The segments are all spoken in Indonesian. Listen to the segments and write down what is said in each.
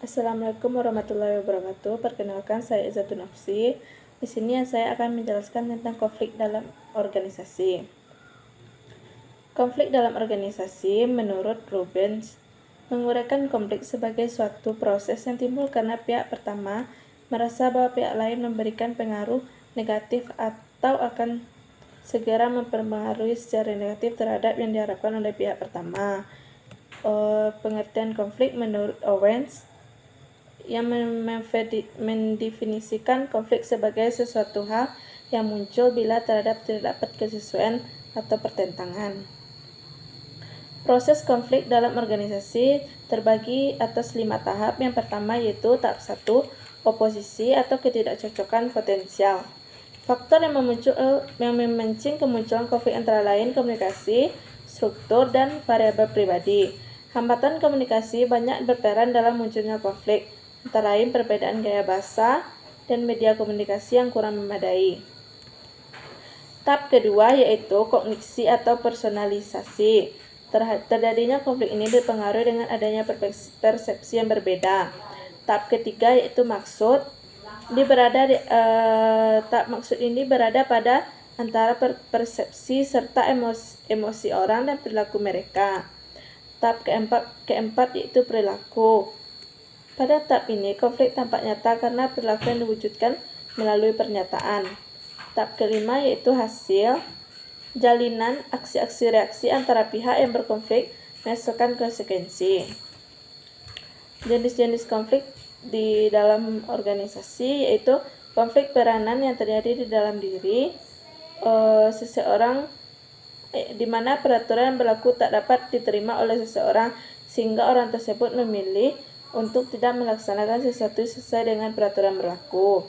Assalamualaikum warahmatullahi wabarakatuh. Perkenalkan, saya Izzatun Nafsi. Di sini saya akan menjelaskan tentang konflik dalam organisasi. Konflik dalam organisasi menurut Rubens menguraikan konflik sebagai suatu proses yang timbul karena pihak pertama merasa bahwa pihak lain memberikan pengaruh negatif atau akan segera mempengaruhi secara negatif terhadap yang diharapkan oleh pihak pertama. Pengertian konflik menurut Owens yang mendefinisikan konflik sebagai sesuatu hal yang muncul bila tidak dapat kesesuaian atau pertentangan. Proses konflik dalam organisasi terbagi atas 5 tahap. Yang pertama yaitu tahap 1, oposisi atau ketidakcocokan potensial. Faktor yang memancing kemunculan konflik antara lain komunikasi, struktur, dan variabel pribadi. Hambatan komunikasi banyak berperan dalam munculnya konflik, antara lain perbedaan gaya bahasa dan media komunikasi yang kurang memadai. Tahap kedua yaitu kognisi atau personalisasi. Terjadinya konflik ini dipengaruhi dengan adanya persepsi yang berbeda. Tahap ketiga yaitu maksud. Tahap maksud ini berada pada antara persepsi serta emosi orang dan perilaku mereka. Tahap keempat yaitu perilaku. Pada tahap ini, konflik tampak nyata karena perilaku yang diwujudkan melalui pernyataan. Tahap kelima yaitu hasil. Jalinan aksi-aksi reaksi antara pihak yang berkonflik menghasilkan konsekuensi. Jenis-jenis konflik di dalam organisasi yaitu konflik peranan yang terjadi di dalam diri seseorang, di mana peraturan yang berlaku tak dapat diterima oleh seseorang sehingga orang tersebut memilih untuk tidak melaksanakan sesuatu sesuai dengan peraturan berlaku.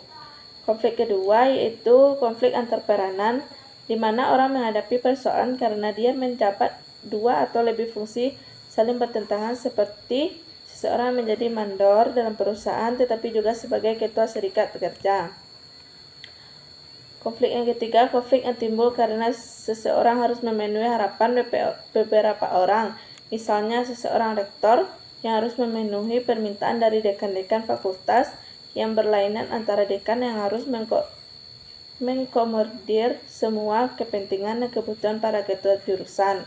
Konflik kedua yaitu konflik antar peranan, di mana orang menghadapi persoalan karena dia menjabat 2 atau lebih fungsi saling bertentangan, seperti seseorang menjadi mandor dalam perusahaan tetapi juga sebagai ketua serikat pekerja. Konflik yang ketiga, konflik yang timbul karena seseorang harus memenuhi harapan beberapa orang. Misalnya seseorang rektor yang harus memenuhi permintaan dari dekan-dekan fakultas yang berlainan antara dekan yang harus mengakomodir semua kepentingan dan kebutuhan para ketua jurusan.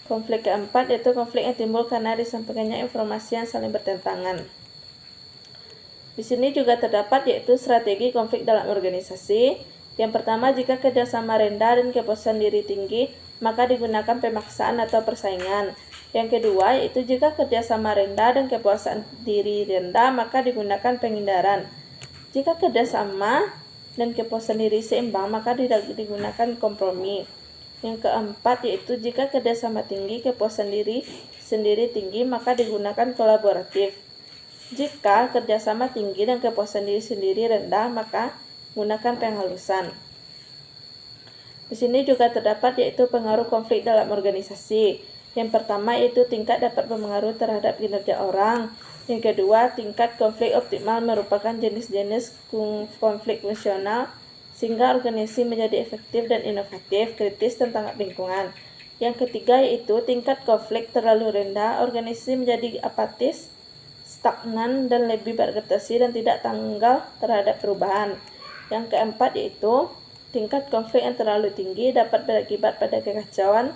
Konflik keempat yaitu konflik yang timbul karena disampaikannya informasi yang saling bertentangan. Di sini juga terdapat yaitu strategi konflik dalam organisasi. Yang pertama, jika kerjasama rendah dan kepuasan diri tinggi, maka digunakan pemaksaan atau persaingan. Yang kedua, yaitu jika kerjasama rendah dan kepuasan diri rendah, maka digunakan penghindaran. Jika kerjasama dan kepuasan diri seimbang, maka digunakan kompromi. Yang keempat, yaitu jika kerjasama tinggi, kepuasan diri sendiri tinggi, maka digunakan kolaboratif. Jika kerjasama tinggi dan kepuasan diri sendiri rendah, maka gunakan penghalusan. Di sini juga terdapat yaitu pengaruh konflik dalam organisasi. Yang pertama yaitu tingkat dapat berpengaruh terhadap kinerja orang. Yang kedua, tingkat konflik optimal merupakan jenis-jenis konflik fungsional sehingga organisasi menjadi efektif dan inovatif, kritis tentang lingkungan. Yang ketiga yaitu tingkat konflik terlalu rendah, organisasi menjadi apatis, stagnan, dan lebih beradaptasi dan tidak tanggal terhadap perubahan. Yang keempat yaitu tingkat konflik yang terlalu tinggi dapat berakibat pada kekacauan,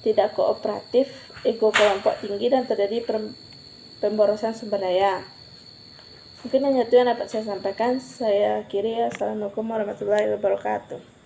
tidak kooperatif, ego kelompok tinggi, dan terjadi pemborosan sumber daya. Mungkin hanya itu yang dapat saya sampaikan. Saya akhiri. Assalamualaikum warahmatullahi wabarakatuh.